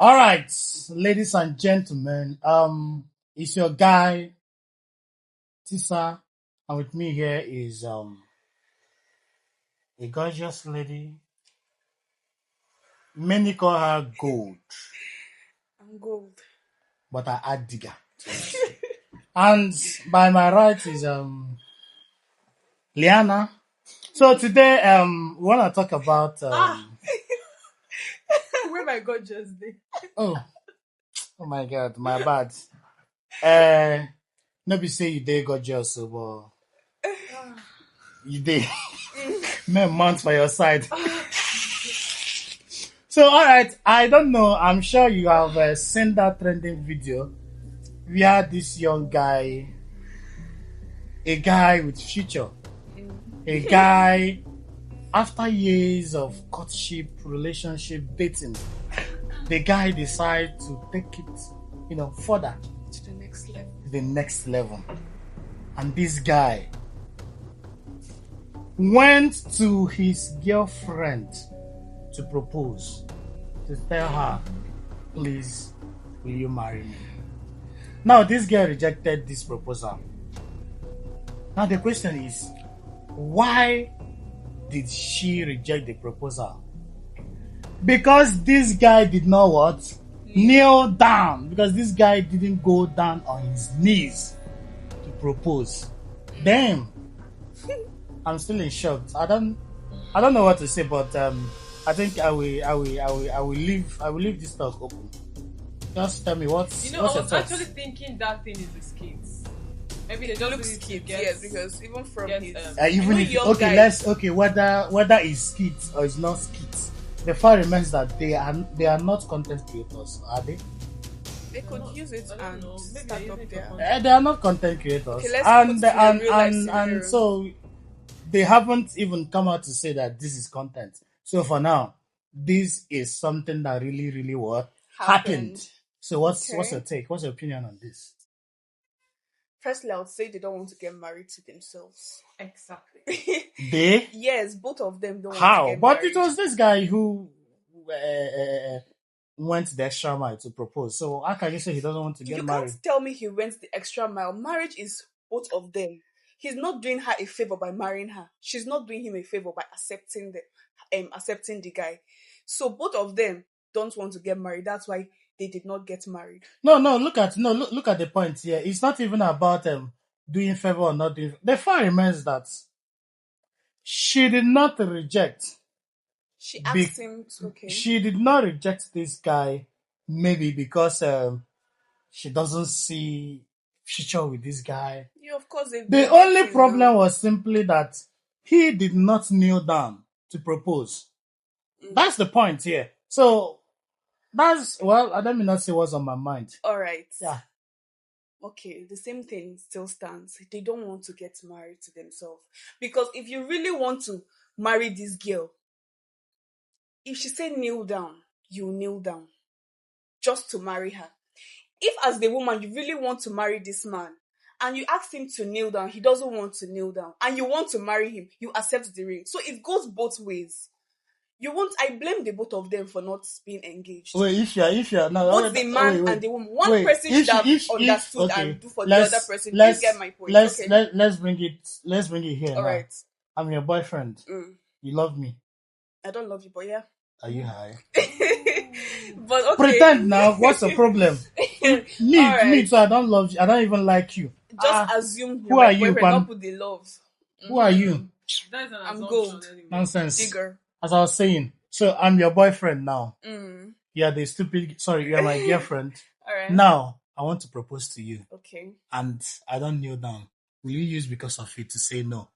All right, ladies and gentlemen, it's your guy Tisa, and with me here is a gorgeous lady. Many call her gold, I'm gold. but I add digger. And by my right is Liana. So today we want to talk about Where my God just did. oh my god, my bad. No be say you dey gorgeous, but you dey men months for your side. So, all right, I don't know. I'm sure you have seen that trending video where this young guy, a guy with future, a guy after years of courtship, relationship, dating, the guy decided to take it, further To the next level. to the next level. And this guy went to his girlfriend to propose, to tell her, please, will you marry me? Now, this girl rejected this proposal. Now, the question is, why did she reject the proposal? Because this guy did not what? Kneel down. Because this guy didn't go down on his knees to propose. Damn. I'm still in shock. I don't know what to say, but I think I will leave this talk open. Just tell me what's I your was thoughts? actually thinking that thing is the skits. Maybe they It just looks do it to cute, get- yes, because even from get, his Even if young okay, guys- whether it's skits or it's not skits, the fact remains that they are not content creators, are they? they could use it I don't and know. Maybe start they're up using it there. for content. They are not content creators, Okay, let's put it in a real life and scenario. so they haven't even come out to say that this is content. So for now, this is something that really what happened. So what's your take? What's your opinion on this? Firstly, I would say they don't want to get married to themselves. Exactly. They Yes, both of them don't want how? to get But married. it was this guy who went the extra mile to propose. So how can you say he doesn't want to get You married? can't tell me he went the extra mile. Marriage is both of them. He's not doing her a favor by marrying her. She's not doing him a favor by accepting the guy. So both of them don't want to get married. That's why they did not get married. No. Look at the point here. It's not even about doing favor or not doing. The fact remains that she did not reject. She Be- asked him, okay. She did not reject this guy, maybe because she doesn't see future with this guy. Yeah, of course. The only problem was simply that he did not kneel down to propose. That's the point here. So let me not say what's on my mind. All right. Yeah. Okay, the same thing still stands. They don't want to get married to themselves. Because if you really want to marry this girl, if she say kneel down, you kneel down just to marry her. If as the woman you really want to marry this man and you ask him to kneel down, he doesn't want to kneel down, and you want to marry him, you accept the ring. So it goes both ways. I blame the both of them for not being engaged. Wait, if you're now Both the man and the woman. One person should have understood and do for the other person. You get my point. Let's bring it here. All now. right. I'm your boyfriend. You love me. I don't love you, but yeah. Are you high? But okay. Pretend now. What's the problem? Me Alright. too. I don't love you. I don't even like you. Just assume who you're my are you, boyfriend, Pam? not put the love. Who are you? That is an I'm assumption gold. anyway. Nonsense. Digger. As I was saying, so I'm your boyfriend now. Mm. You're you're my girlfriend. Alright. Now I want to propose to you, Okay. and I don't kneel down. Will you use because of it to say no?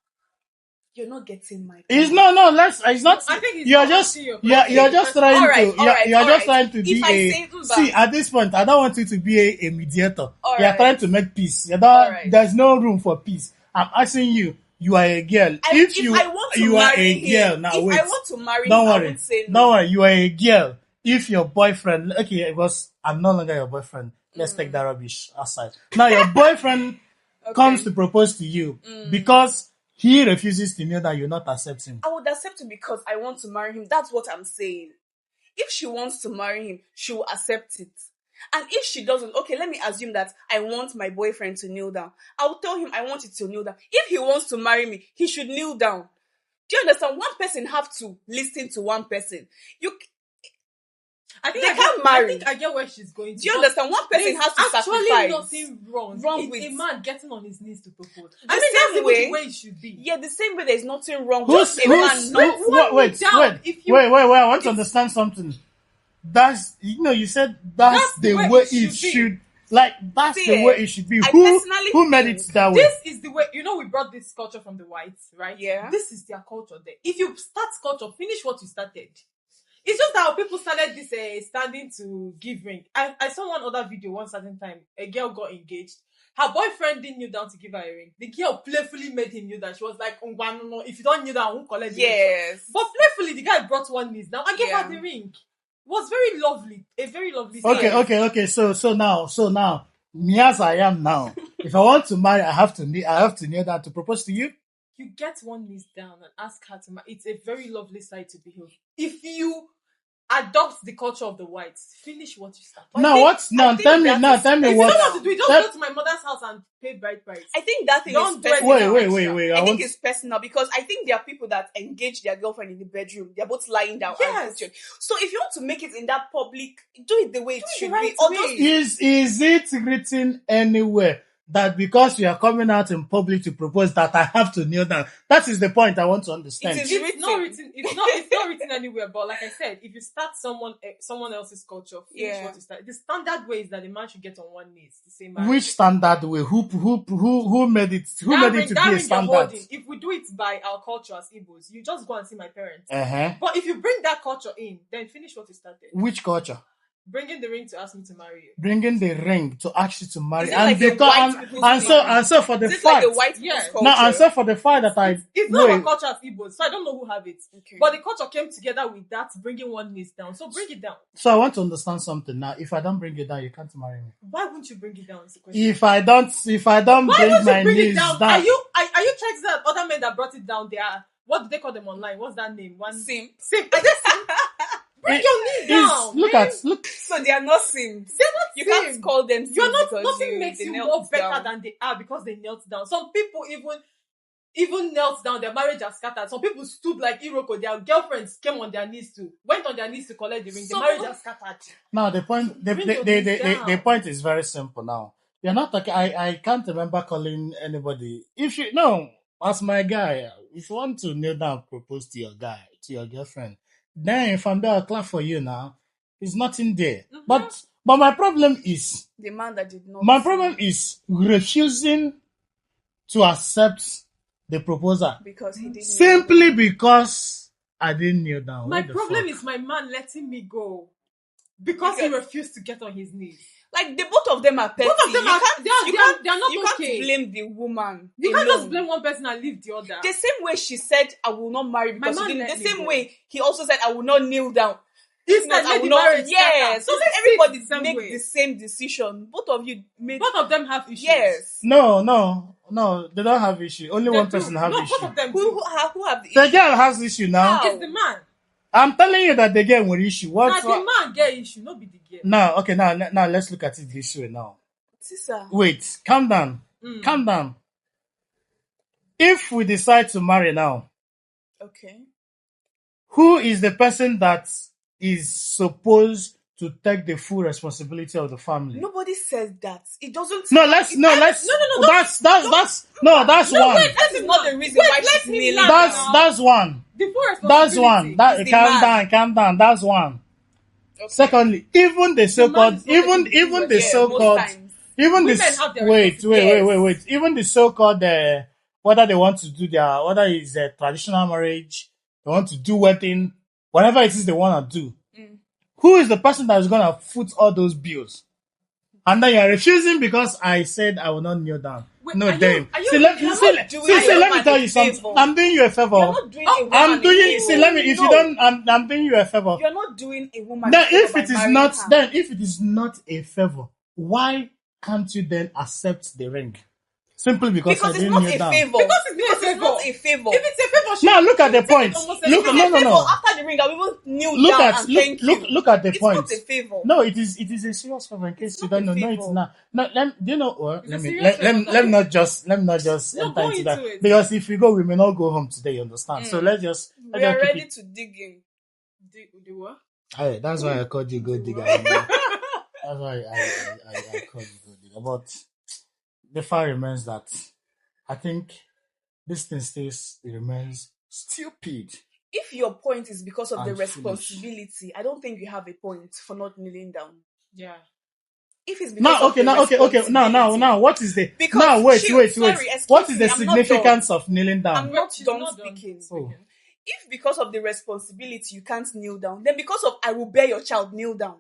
You're not getting my point. It's not. I think it's You're not just asking your you're question. just trying Alright, to you're just alright. trying to If be I a say that- see at this point. I don't want you to be a mediator. Alright. You're trying to make peace. Alright. There's no room for peace. I'm asking you. You are a girl. If I want to you are marry a girl him, now, if wait. I want to marry Don't him, I worry. would say no. Don't worry. You are a girl. If your boyfriend, okay, because I'm no longer your boyfriend. Let's take that rubbish aside. Now your boyfriend comes to propose to you because he refuses to kneel down. You're not accepting. I would accept it because I want to marry him. That's what I'm saying. If she wants to marry him, she will accept it. And if she doesn't, okay, let me assume that I want my boyfriend to kneel down. I'll tell him I want it to kneel down. If he wants to marry me, he should kneel down. Do you understand? One person have to listen to one person. I think They can't marry. I think I get where she's going to. Do you understand? One person has to actually sacrifice. nothing wrong with a man getting on his knees to propose. The I mean, that's same even way- the way it should be. Yeah, the same way there's nothing wrong Who's, with a man not wait, I want to understand something. That's, you said that's the way it should. Like, that's See, the way it should be. I personally Who made it think that way? This is the way, we brought this culture from the whites, right? Yeah. This is their culture there. If you start culture, finish what you started. It's just that people started this standing to give ring. I saw one other video one certain time. A girl got engaged. Her boyfriend didn't kneel down to give her a ring. The girl playfully made him kneel down. She was like, no, if you don't kneel down, I won't collect the ring. Yes. But playfully, the guy brought one knees down and gave Yeah. her the ring. It was very lovely. A very lovely Okay. So now, me as I am now, if I want to marry, I have to kneel down to propose to you. You get one knees down and ask her to marry. It's a very lovely sight to behold. If you adopt the culture of the whites, finish what you start. Tell me what. If you don't want to do it, just go to my mother's house and pay bride price. I think that thing Don't is do personal. anything Wait. I think it's personal because I think there are people that engage their girlfriend in the bedroom. They're both lying down. Yes. So if you want to make it in that public, do it the way it should right be. Or way. just Is it written anywhere that because you are coming out in public to propose that I have to kneel down? That is the point I want to understand. It is It's not written. It's not written anywhere. But like I said, if you start someone else's culture, finish what you start. The standard way is that the man should get on one knee. It's the same. Which standard way? Who made it? Who made it to be a standard? If we do it by our culture as Igbos, you just go and see my parents. Uh-huh. But if you bring that culture in, then finish what you started. Which culture? Bringing the ring to ask me to marry you. Bringing the ring to ask you to marry, Is it like a white people's and so for the is it fact, like a white Yes. people's no, culture? and so for the fact that It's not our culture as Igbos, so I don't know who have it. Okay. But the culture came together with that, bringing one knees down. So bring it down. So I want to understand something now. If I don't bring it down, you can't marry me. Why wouldn't you bring it down? Is the question. If I don't Why bring would my you bring knees it down? down, Are you trying to say that other men that brought it down? They are, what do they call them online? What's that name? Simp. Simp. Bring your knees down. look. So they are not simps. They're not You simps. can't call them simps You're not. because Nothing makes they you knelt more better down. than they are because they knelt down. Some people even knelt down. Their marriage has scattered. Some people stood like Iroko. Their girlfriends came on their knees went on their knees to collect the ring. The marriage has scattered. Now the point, Bring your knees down. the point is very simple. Now you're not talking. I can't remember calling anybody. If you no, as my guy, if you want to kneel down, propose to your girlfriend, then from there I'll clap for you. Now there's nothing there. Mhm. But my problem is The man that did not. refusing to accept the proposal because he didn't. simply because I didn't kneel down. My What the problem fuck? is my man letting me go because he refused to get on his knees. Like the both of them are petty. Both of them you are- can't, they are- you they are- can't, they are not you okay. can't blame the woman. You can't alone. just blame one person and leave the other. The same way she said, "I will not marry because My he man didn't." The let me same go. way he also said, "I will not kneel down." This Not, man I made will the not. marriage Yeah. scatter. So So let let's everybody see it the same make way. the same decision. Both of you made. Both of them have issues. Yes. No, they don't have issue. Only They one do. person have no, issue. both of them Who do. who have the The issue? girl has issue now. How? It's the man. I'm telling you that the girl will issue. Now What? the man get issue, not be the girl. Now, okay, now let's look at it this way now. Sister. Wait, calm down. Calm down. If we decide to marry now, Okay. who is the person that is supposed to take the full responsibility of the family? Nobody says that. It doesn't. No, let's. No, That's No, one. wait, That is not the reason why let she's him kneeling land down. now. That's one. The full That's one. responsibility is the man. Calm down. That's one. Okay. Secondly, even the so-called, is not even taking even the the Yeah, so-called, most times. even Women this. have their Wait. responsibilities. Even the so-called, whether they want to do whether it's a traditional marriage, they want to do wedding, whatever it is they want to do. Who is the person that is gonna foot all those bills? And then you're refusing because I said I will not kneel down. Wait, No, are you- damn. are you- See, let you're me not let doing me a tell you something. favor. I'm doing you a favor. You're not doing a woman I'm doing. a See, favor. let me. If you No. don't, I'm doing you a favor. You're not doing a woman. Then a favor if by it is marrying not, her. a favor, why can't you then accept the ring? Simply because I Because it's didn't not kneel a down. favor. Because it's not a It's not favor. a favor. If it's a favor, she Now look at the take it point. almost Look, anything. no, no, Favor, no. after the ring, I will even kneel Look down at and thank you. look at the It's point. not a favor. No, it is a serious favor. In case It's you not don't a know, no, it's favor. not. No, do you know? Well, It's a let me serious favor now. let me not just No, enter go into that into it. because if we go, we may not go home today. You understand? So let's just We are keep ready it. to dig in. The what? Hey, that's why I called you Gold Digger. You know? That's why I called you Gold Digger. But the fact remains that I think this thing remains stupid. If your point is because of the And responsibility, I don't think you have a point for not kneeling down. Yeah. If it's because Now, of the okay. responsibility, Now, what is the Because now? Wait. sorry, What excuse is me, the I'm not significance of kneeling down? I'm not She's done not done speaking. Oh. If because of the responsibility you can't kneel down, then because of I will bear your child, kneel down.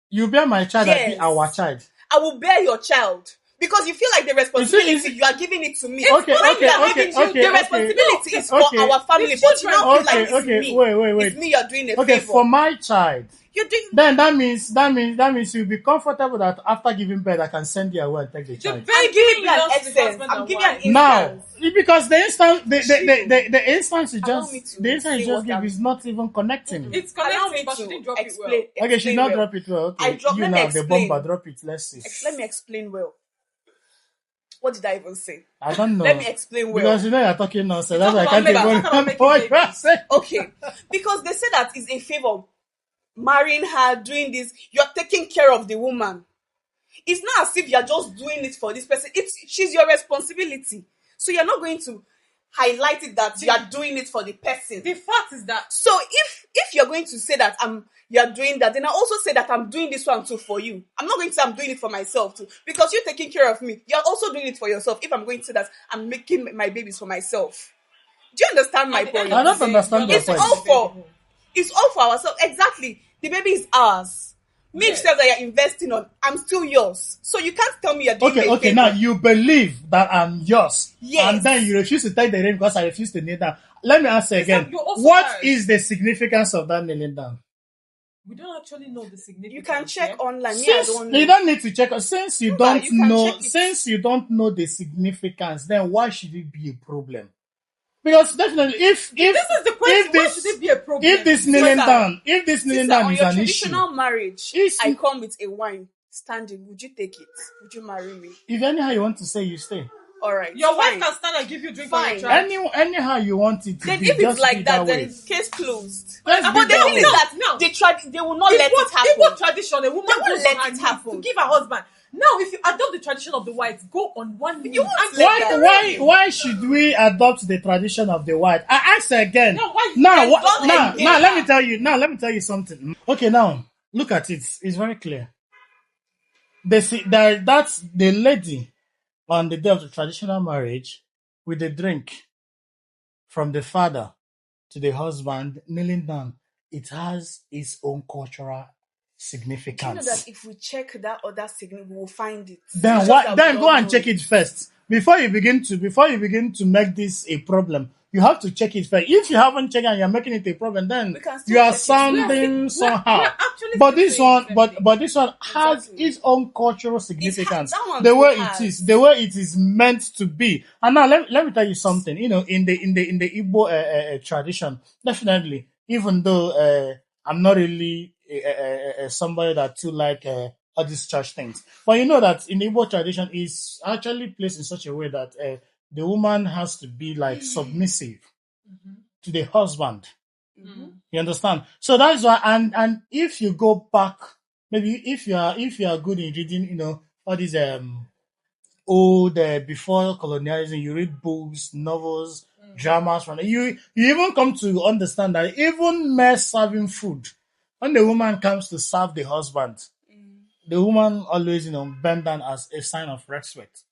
You bear my child, I be Yes. our child. I will bear your child. Because you feel like the responsibility, you are giving it to me. Okay, When we are okay, giving you, okay, the okay. responsibility is for Okay. our family, The but you now feel like Okay, it's me. wait. It's me you're doing a Okay, favor. for my child. You're doing Then that means you'll be comfortable that after giving birth, I can send you away and take the The child. I'm giving you an belongs to the essence. husband I'm and giving you an wife. instance. Now, because the instance you Allow me just to the instance you say just what gave I'm- is not even connecting. It's Allow me connecting, but she to didn't drop it well. explain. Okay, she explain not well. drop it well. Okay, I drop- you let me now the explain. bomber drop it. Let's see. Let me explain well. What did I even say? I don't know. Let me explain well. Because you know you're talking nonsense. You That's why I talk can't about even talk about making remember what you are babies. saying. Okay, because they say that is a favor. Marrying her, doing this, you're taking care of the woman. It's not as if you're just doing it for this person. She's your responsibility. So you're not going to highlight it that you're doing it for the person. The fact is that So if you're going to say that you're doing that, then I also say that I'm doing this one too for you. I'm not going to say I'm doing it for myself too. Because you're taking care of me. You're also doing it for yourself. If I'm going to say that I'm making my babies for myself. Do you understand my at the end point? of I don't the day, understand you're your not point. responsible. It's all for ourselves. Exactly. The baby is ours. Me Yes. yourself that you're investing on, I'm still yours. So you can't tell me you're doing Okay, a favor. now you believe that I'm yours. Yes. And then you refuse to take the ring because I refuse to kneel down. Let me ask you again. you're also What right. is the significance of that kneeling down? We don't actually know the significance. You can check yeah? online. Me, I Since don't know. you don't need to check since you No, don't but you can know check it. since you don't know the significance, then why should it be a problem? Because definitely if This is the question. Why this should it be a problem? if this kneeling Sister, down is Sister, an on your issue, traditional marriage, It's- I come with a wine standing. Would you take it? Would you marry me? if anyhow you want to say, you stay. All right. Your fine. wife can stand and give you drink Fine. on your child. Anyhow you want it to Then be, if just it's like be that, then way. it's case closed. Let's But be the that thing is way. that they will not let it In happen. what tradition a woman They won't goes let on her it knees happen. to give her husband? Now, if you adopt the tradition of the white, go on one knee. You won't and let get that. the ring. Why should we adopt the tradition of the white? I ask again. No, why- Now, Then don't now, engage now, let her. me tell you. Now, let me tell you something. Okay, now look at it. It's very clear. They see that that's the lady on the day of the traditional marriage with the drink from the father to the husband kneeling down. It has its own cultural Do you know significance. that if we check that other signal, we will find it. Then It's just what? that Then we go don't and know check it first before you begin to make this a problem. You have to check it first. If you haven't checked and you're making it a problem, then We can still you are check it. sounding somehow. we're actually But still this saying one, the same but thing. but this one has Exactly. its own cultural significance. that one The too way has. it is, the way it is meant to be. And now let me tell you something. You know, in the Igbo tradition, definitely, even though I'm not really somebody that too like all these church things, but you know that in the Igbo tradition is actually placed in such a way that the woman has to be like submissive to the husband. You understand? So that's why, and if you go back, maybe if you are good in reading, you know, all these old before colonialism, you read books, novels, dramas from you even come to understand that even mere serving food, when the woman comes to serve the husband, the woman always bend down as a sign of respect.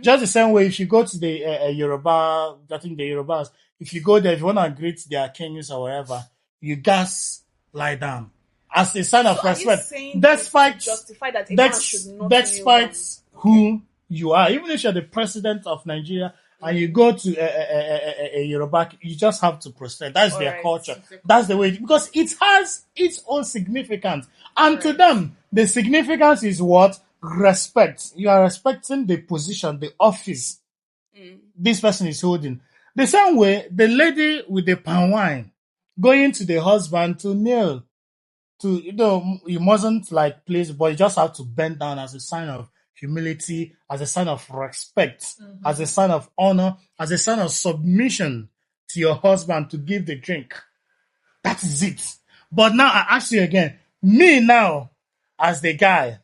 Just the same way, if you go to the Yoruba, I think the Yorubas, if you go there, if you want to greet their kings or whatever, you gas lie down as a sign of So are you respect. saying this Despite to justify that a man should not kneel despite down? who you are, even if you're the president of Nigeria and you go to a Yoruba, you just have to prostrate. That's their Alright. culture. That's the way, because it has its own significance. And to them, the significance is what? Respect. You are respecting the position, the office this person is holding. The same way, the lady with the palm wine going to the husband to kneel, to, you mustn't like place, but you just have to bend down as a sign of humility, as a sign of respect, as a sign of honor, as a sign of submission to your husband to give the drink. That is it. But now I ask you again, me now, as the guy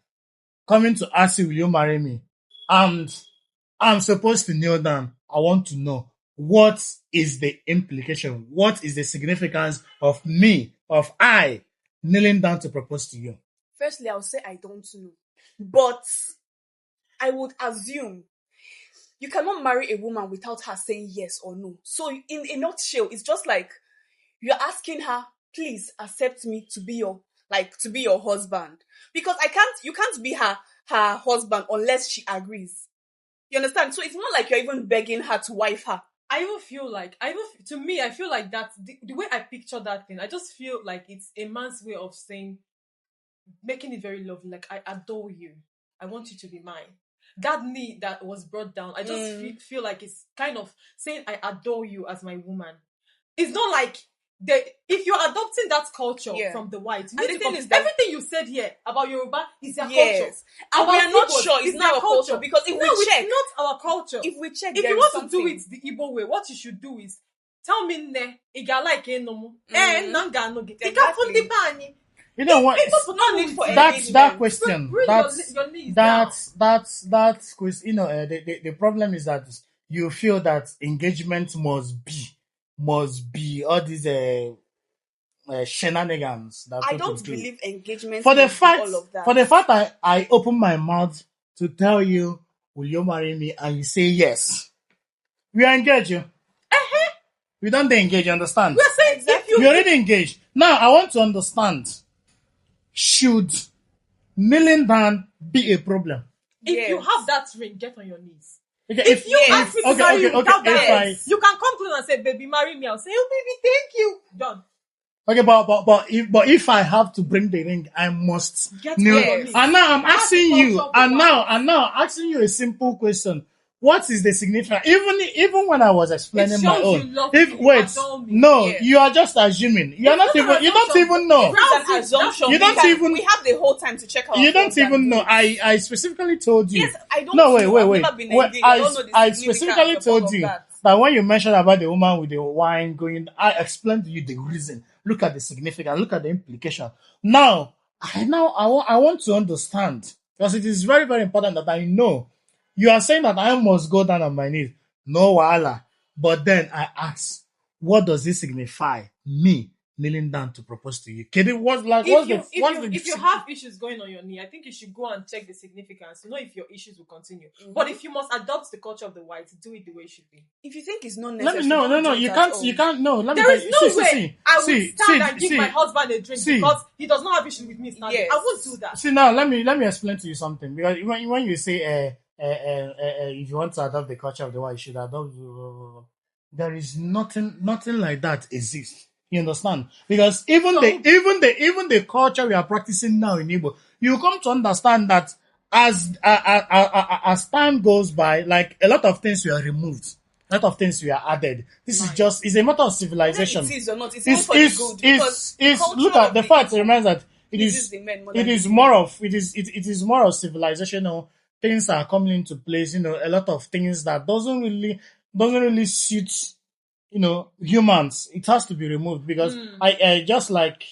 coming to ask you, will you marry me? And I'm supposed to kneel down. I want to know, what is the implication? What is the significance of me, of I, kneeling down to propose to you? Firstly, I'll say I don't know. But I would assume you cannot marry a woman without her saying yes or no. So in a nutshell, it's just like you're asking her, please accept me to be your husband. Because you can't be her husband unless she agrees. You understand? So it's not like you're even begging her to wife her. I feel like that the way I picture that thing, I just feel like it's a man's way of saying, making it very lovely. Like, I adore you. I want you to be mine. That knee that was brought down, I just feel like it's kind of saying, I adore you as my woman. It's not like if you're adopting that culture from the whites, and the thing is that everything you said here about Yoruba is their culture. And we are not sure it's not our culture, because if we check, it's not our culture. If we check, if you want to do it the Igbo way, what you should do is tell me ne like you know what? It's not need for that's that question. Your That's question. The problem is that you feel that engagement must be all these shenanigans that I people don't do. believe engagement For the must be fact, all of that. for the fact I open my mouth to tell you, will you marry me, and you say yes, we are engaged. You. We don't engage. You understand? We're saying exactly. We already engaged. Now I want to understand. Should kneeling down be a problem? If you have that ring, get on your knees. Okay, if you ask me to marry you without that, if you can come close and say, baby, marry me. I'll say, oh, baby, thank you. Done. Okay, but if I have to bring the ring, I must kneel. Yes. And now I'm asking you, and now asking you a simple question. What is the significance? Even when I was explaining my own, you are just assuming. You are not even. You don't even know. It's an assumption. You don't even. We have the whole time to check our. You don't even know. I specifically told you. Yes, I don't. No, know. wait. I specifically told you that when you mentioned about the woman with the wine going, I explained to you the reason. Look at the significance. Look at the implication. Now I want to understand, because it is very, very important that I know. You are saying that I must go down on my knees. No wahala. But then I ask, what does this signify? Me kneeling down to propose to you. If you have issues going on your knee, I think you should go and check the significance to know if your issues will continue. Mm-hmm. But if you must adopt the culture of the whites, do it the way it should be. If you think it's not necessary, no. You can't. No, let me. There is no way I will stand and give my husband a drink because he does not have issues with me standing. Yes. I won't do that. See, now let me explain to you something, because when you say if you want to adopt the culture of the white, you should adopt. There is nothing like that exists. You understand? Because even the culture we are practicing now in Igbo, you come to understand that as time goes by, like a lot of things were removed, a lot of things were added. This is just it's a matter of civilization. Whether it is or not, it's for the good. Because look at the fact. Remember that it is more of civilizational things are coming into place. A lot of things that doesn't really suit humans. It has to be removed, because I just like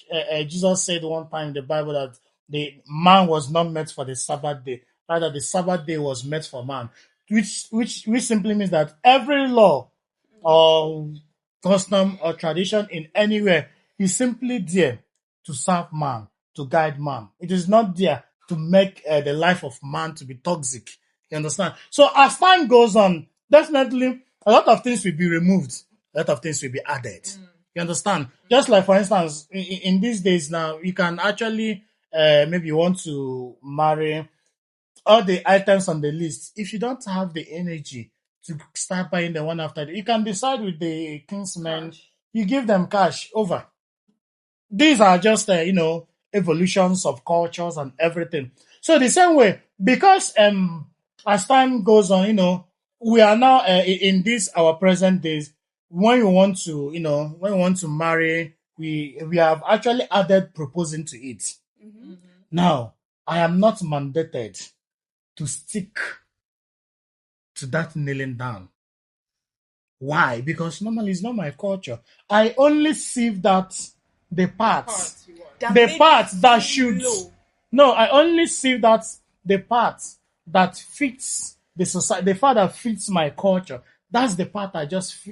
Jesus said one time in the Bible that the man was not meant for the Sabbath day, rather the Sabbath day was meant for man, which simply means that every law or custom or tradition in anywhere is simply there to serve man, to guide man. It is not there to make the life of man to be toxic. You understand? So as time goes on, definitely a lot of things will be removed. A lot of things will be added. You understand? Just like, for instance, in these days now, you can actually maybe want to marry all the items on the list. If you don't have the energy to start buying the one after, you can decide with the kinsmen. You give them cash over. These are just evolutions of cultures and everything. So the same way, because as time goes on, we are now in this our present days. When you want to, when you want to marry, we have actually added proposing to it. Mm-hmm. Now, I am not mandated to stick to that kneeling down. Why? Because normally it's not my culture. I only see that the parts, the part that should. No, I only see that the part that fits the society, the part that fits my culture. That's the part I just,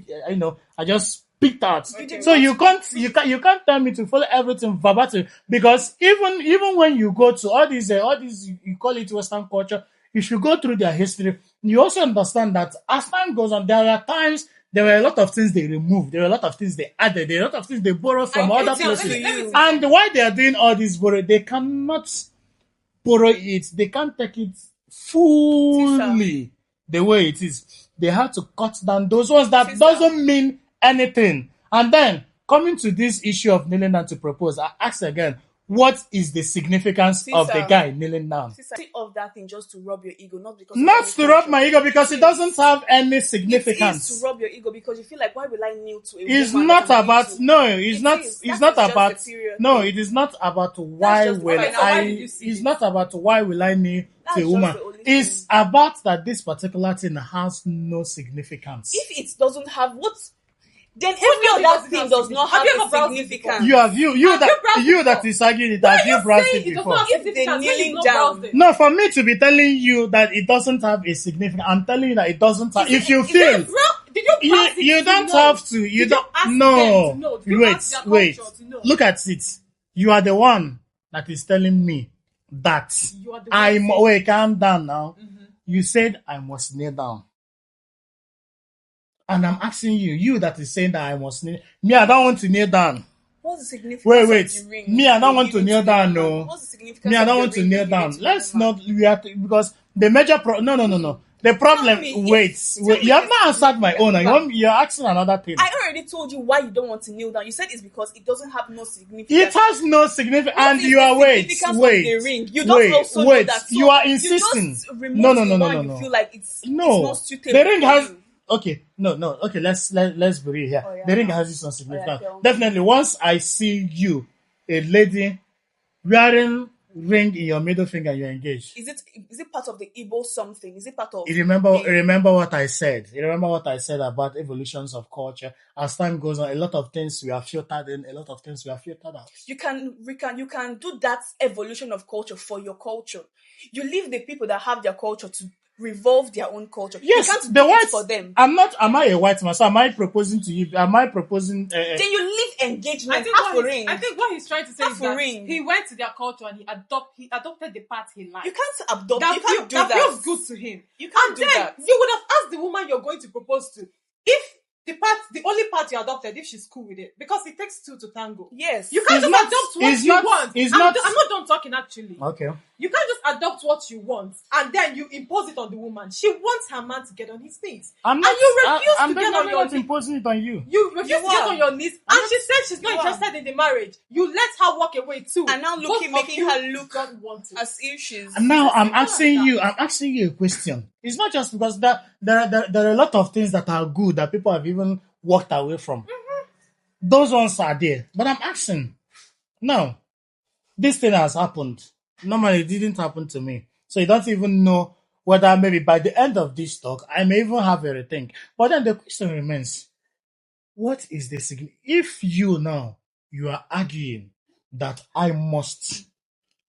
I just picked out. Okay. So you can't tell me to follow everything verbatim, because even when you go to all these you call it Western culture, if you go through their history, you also understand that as time goes on, there are times there were a lot of things they removed, there were a lot of things they added, there were a lot of things they borrowed from other places. And why they are doing all this borrow, they cannot borrow it, they can't take it fully the way it is. They have to cut down those ones that doesn't mean anything. And then coming to this issue of kneeling down to propose, I ask again, what is the significance of the guy kneeling down? Of that thing just to rub your ego, not because not to rub my ego, because it doesn't have any significance. It is to rub your ego, because you feel like, why will I kneel to a it's woman? Not about no, it's not. It's not about no. Thing. It is not about why will I. It's not about why will I kneel to a woman. It's about that this particular thing has no significance. If it doesn't have what. Then every other thing does not have a significance. You that is arguing it, have you browsed it before? If they're kneeling down. No, for me to be telling you that it doesn't have a significance, I'm telling you that it doesn't have. If you feel, you don't have to. You don't. No, wait. Look at it. You are the one that is telling me that wait, calm down now. Mm-hmm. You said I must kneel down. And I'm asking you that is saying that I must kneel. Me, I don't want to kneel down. What's the significance wait. of the ring? Me, I don't want to kneel down, no. What's the significance me, I don't want to kneel down. Let's not, because the major no. The problem, wait. You have not answered my own. You're asking another thing. I already told you why you don't want to kneel down. You said it's because it doesn't have no significance. It has no significance, and you are wait. You don't also know that. You are insisting. No. You feel like it's not suitable. The ring has. Okay, no. Okay, let's be real here. The ring has its own significance. Definitely, once I see you, a lady, wearing ring in your middle finger, you're engaged. Is it part of the Igbo something? Is it part of? Remember what I said. You remember what I said about evolutions of culture. As time goes on, a lot of things we are filtered in, a lot of things we are filtered out. You can do that evolution of culture for your culture. You leave the people that have their culture to revolve their own culture. Yes, you can't the whites for them. Am I a white man? So am I proposing to you? Am I proposing? Then you leave engagement. I think what he's trying to say is that he went to their culture and he adopted the part he liked. You can't adopt. You can't do that. That feels good to him. You can't do that. You would have asked the woman you're going to propose to if the only part you adopted, if she's cool with it, because it takes two to tango. Yes, you can't just adopt what you want. I'm not done talking actually. Okay. You can't just adopt what you want and then you impose it on the woman. She wants her man to get on his knees, and you refuse to get on your knees. Imposing it on you. You refuse to get on your knees, and she said she's not interested in the marriage. You let her walk away too, and now making her look as if she's. And now I'm asking you a question. It's not just because there are a lot of things that are good that people have even walked away from. Mm-hmm. Those ones are there. But I'm asking, now, this thing has happened. Normally, it didn't happen to me. So you don't even know whether maybe by the end of this talk, I may even have a rethink. But then the question remains, what is the significance? If you are arguing that I must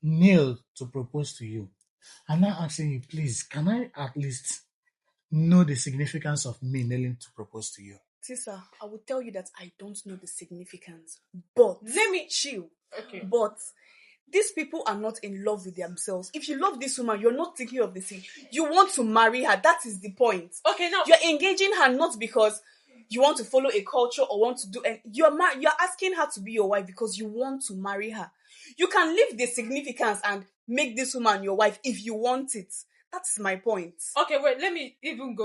kneel to propose to you, I'm not asking you, please, can I at least know the significance of me kneeling to propose to you? Sister, I will tell you that I don't know the significance, but let me chill. Okay. But these people are not in love with themselves. If you love this woman, you're not thinking of this thing. You want to marry her. That is the point. Okay, now you're engaging her not because you want to follow a culture or want to do, and you're asking her to be your wife because you want to marry her. You can leave the significance and make this woman your wife if you want it. That's my point. Okay, wait, let me even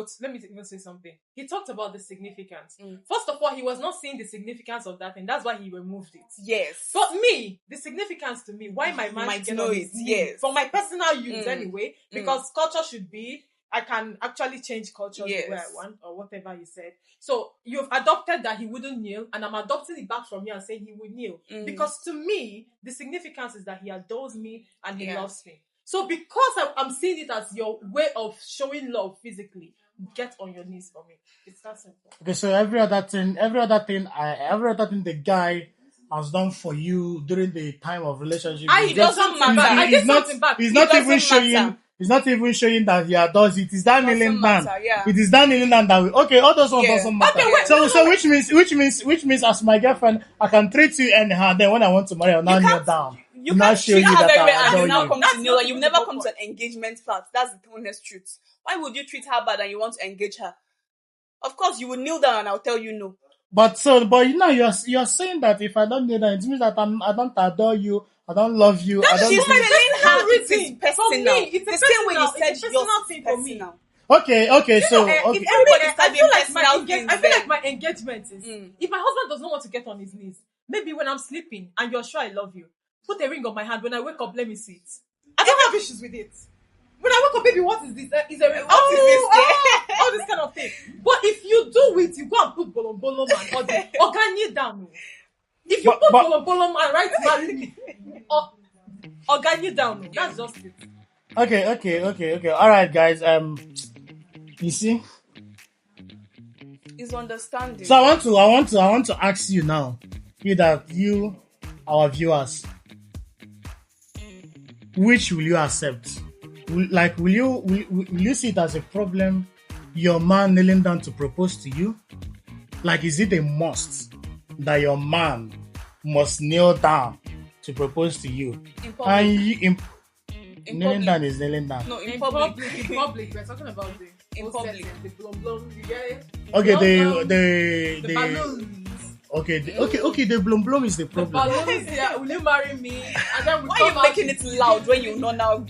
say something. He talked about the significance. First of all, he was not seeing the significance of that thing. That's why he removed it. Yes. But me, the significance to me, why my man should get on his knees, for my personal use anyway, because culture should be I can actually change cultures the way I Yes. want, or whatever you said. So you've adopted that he wouldn't kneel, and I'm adopting it back from you and saying he would kneel. Because to me, the significance is that he adores me and he loves me. So because I'm seeing it as your way of showing love physically, get on your knees for me. It's that simple. Okay, so every other thing the guy has done for you during the time of relationship. It doesn't matter. I did something back. He's It not doesn't even showing. matter. He's not even showing that he adores it. Is that Doesn't kneeling down? matter, yeah. It is that kneeling down that we. Okay, all those ones Yeah. doesn't matter. Okay, wait, so which means as my girlfriend, I can treat you anyhow. Then when I want to marry, I'll now kneel down. You not can't show treat you her that very I bad and adore you now you. come That's to kneel. not You've the never whole come to point. an engagement part. That's the honest truth. Why would you treat her bad and you want to engage her? Of course, you will kneel down and I'll tell you no. But you know you're saying that if I don't kneel down, it means that I don't adore you, I don't love you. I don't. She's telling her it reason. is personal. For me, it's a the same way personal- you said it's a yours personal is thing for me. personal. Okay. So If okay. Everybody I start feel doing like personal things I feel then. like my engagement is if my husband does not want to get on his knees, maybe when I'm sleeping and you're sure I love you, put a ring on my hand. When I wake up, let me see it. I don't have issues with it. When I wake up, baby, what is this? Is a ring? What is this? All this kind of thing. But if you do it, you go and put bolom bolom and all this. Or can you down? If you put bolom bolom and write marry me, or can you down? That's just it. Okay. All right, guys. You see. Is understanding. So I want to ask you now, our viewers, which will you accept? Will you see it as a problem? Your man kneeling down to propose to you? Like, is it a must that your man must kneel down to propose to you? In public. And you, In kneeling public. down is kneeling down. No, In in public, public. in public, we're talking about the In whole public. setting, the blum blum, you get it? Okay, The the balloons. okay, the blum is the The problem. balloons, yeah, will you marry me? And then we Why come are you out making with it loud when you know now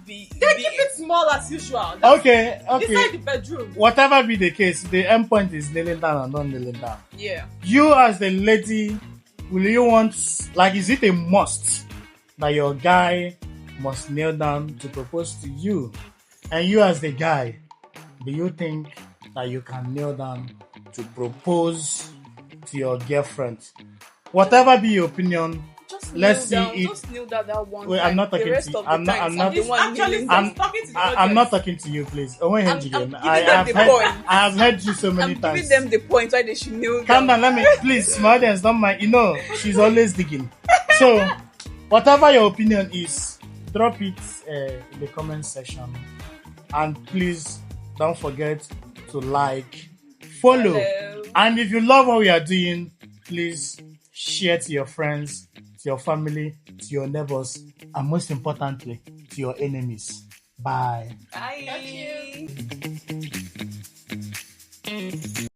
be They keep it small as usual. Okay. Inside the bedroom. Whatever be the case, the end point is kneeling down or not kneeling down. Yeah. You as the lady, will you want, like, is it a must that your guy must kneel down to propose to you? And you as the guy, do you think that you can kneel down to propose to your girlfriend? Whatever be your opinion, Just let's see kneel down. if. Just kneel down that one Wait, time. I'm not talking the rest to you. of the I'm not- times, I'm not- the one Actually, kneeling stop down. talking to the I'm not audience. talking to you, please. I won't I'm head again. giving I them have the heard, point. I have heard you so many I'm times. giving them the point why they should kneel Calm down. down, let me, please, my audience, don't mind. You know, she's always digging. So, whatever your opinion is, drop it in the comment section. And please, don't forget to like, follow. Hello. And if you love what we are doing, please share to your friends, to your family, to your neighbors, and most importantly, to your enemies. Bye. Bye. Thank you.